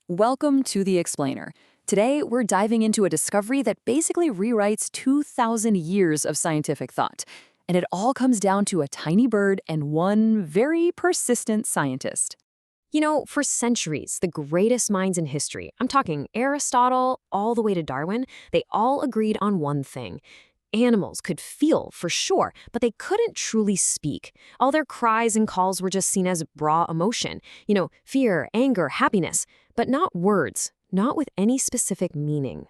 Welcome to The Explainer. Today, we're diving into a discovery that basically rewrites 2,000 years of scientific thought. And it all comes down to a tiny bird and one very persistent scientist. You know, for centuries, the greatest minds in history, I'm talking Aristotle all the way to Darwin, they all agreed on one thing. Animals could feel, for sure, but they couldn't truly speak. All their cries and calls were just seen as raw emotion. Fear, anger, happiness, but not words, not with any specific meaning.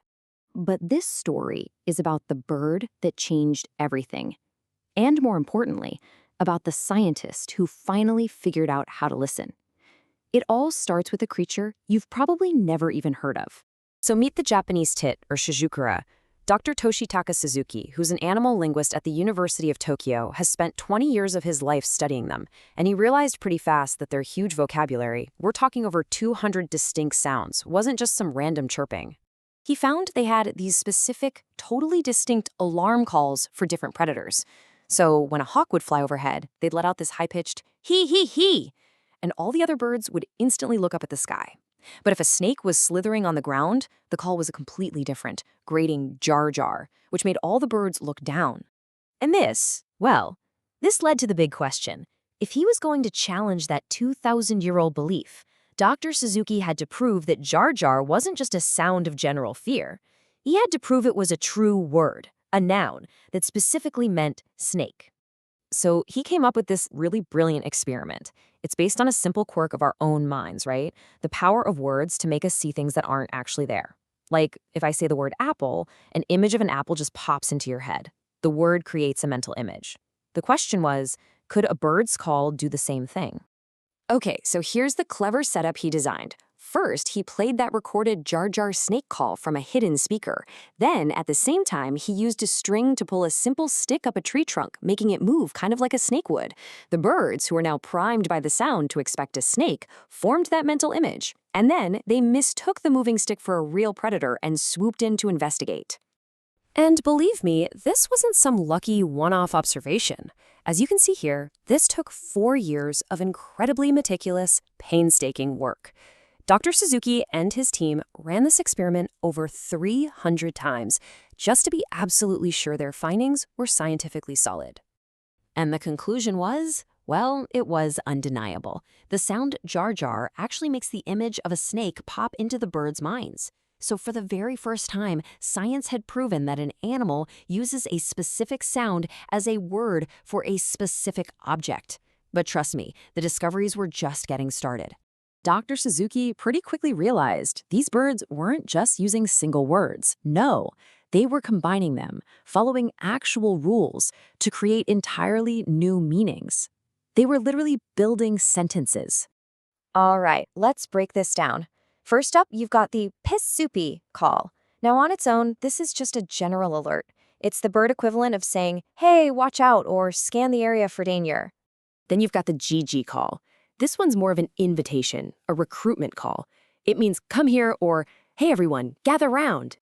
But this story is about the bird that changed everything. And more importantly, about the scientist who finally figured out how to listen. It all starts with a creature you've probably never even heard of. So meet the Japanese tit, or shizukura. Dr. Toshitaka Suzuki, who's an animal linguist at the University of Tokyo, has spent 20 years of his life studying them, and he realized pretty fast that their huge vocabulary, we're talking over 200 distinct sounds, wasn't just some random chirping. He found they had these specific, totally distinct alarm calls for different predators. So when a hawk would fly overhead, they'd let out this high-pitched hee, and all the other birds would instantly look up at the sky. But if a snake was slithering on the ground, the call was completely different, grating jar jar, which made all the birds look down. And this led to the big question. If he was going to challenge that 2,000-year-old belief, Dr. Suzuki had to prove that jar jar wasn't just a sound of general fear. He had to prove it was a true word, a noun, that specifically meant snake. So he came up with this really brilliant experiment. It's based on a simple quirk of our own minds, right? The power of words to make us see things that aren't actually there. Like, if I say the word apple, an image of an apple just pops into your head. The word creates a mental image. The question was, could a bird's call do the same thing? Okay, so here's the clever setup he designed. First, he played that recorded jar jar snake call from a hidden speaker. Then, at the same time, he used a string to pull a simple stick up a tree trunk, making it move kind of like a snake would. The birds, who are now primed by the sound to expect a snake, formed that mental image. And then, they mistook the moving stick for a real predator and swooped in to investigate. And believe me, this wasn't some lucky one-off observation. As you can see here, this took 4 years of incredibly meticulous, painstaking work. Dr. Suzuki and his team ran this experiment over 300 times just to be absolutely sure their findings were scientifically solid. And the conclusion was, well, it was undeniable. The sound jar jar actually makes the image of a snake pop into the birds' minds. So for the very first time, science had proven that an animal uses a specific sound as a word for a specific object. But trust me, the discoveries were just getting started. Dr. Suzuki pretty quickly realized these birds weren't just using single words. No, they were combining them, following actual rules to create entirely new meanings. They were literally building sentences. All right, let's break this down. First up, you've got the piss soupy call. Now on its own, this is just a general alert. It's the bird equivalent of saying, hey, watch out, or scan the area for danger. Then you've got the GG call. This one's more of an invitation, a recruitment call. It means come here or, hey everyone, gather round.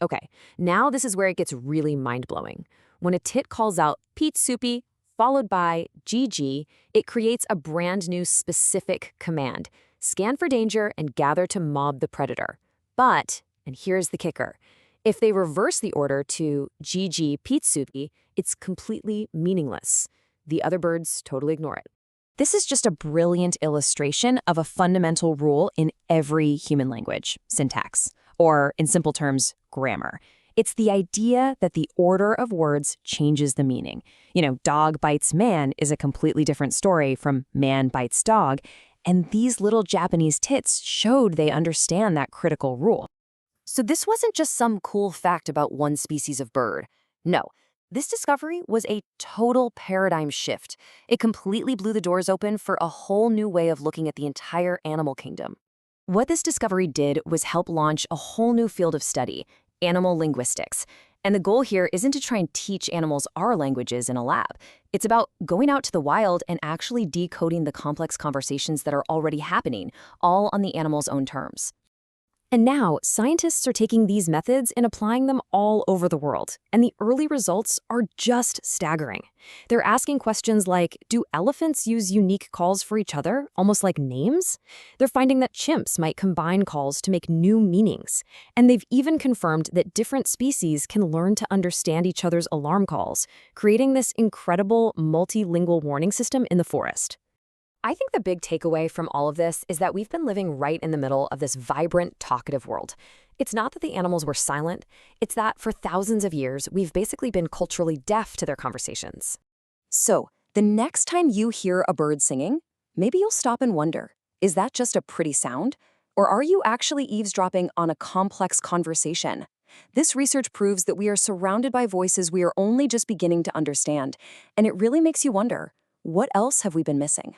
Okay, now this is where it gets really mind-blowing. When a tit calls out Pete Soupy, followed by GG, it creates a brand new specific command. Scan for danger and gather to mob the predator. But, and here's the kicker, if they reverse the order to GG Pete Soupy, it's completely meaningless. The other birds totally ignore it. This is just a brilliant illustration of a fundamental rule in every human language, syntax, or in simple terms, grammar. It's the idea that the order of words changes the meaning. Dog bites man is a completely different story from man bites dog, and these little Japanese tits showed they understand that critical rule. So this wasn't just some cool fact about one species of bird. No. This discovery was a total paradigm shift. It completely blew the doors open for a whole new way of looking at the entire animal kingdom. What this discovery did was help launch a whole new field of study, animal linguistics. And the goal here isn't to try and teach animals our languages in a lab. It's about going out to the wild and actually decoding the complex conversations that are already happening, all on the animal's own terms. And now, scientists are taking these methods and applying them all over the world, and the early results are just staggering. They're asking questions like, do elephants use unique calls for each other, almost like names? They're finding that chimps might combine calls to make new meanings. And they've even confirmed that different species can learn to understand each other's alarm calls, creating this incredible multilingual warning system in the forest. I think the big takeaway from all of this is that we've been living right in the middle of this vibrant, talkative world. It's not that the animals were silent, it's that for thousands of years, we've basically been culturally deaf to their conversations. So, the next time you hear a bird singing, maybe you'll stop and wonder, is that just a pretty sound? Or are you actually eavesdropping on a complex conversation? This research proves that we are surrounded by voices we are only just beginning to understand, and it really makes you wonder, what else have we been missing?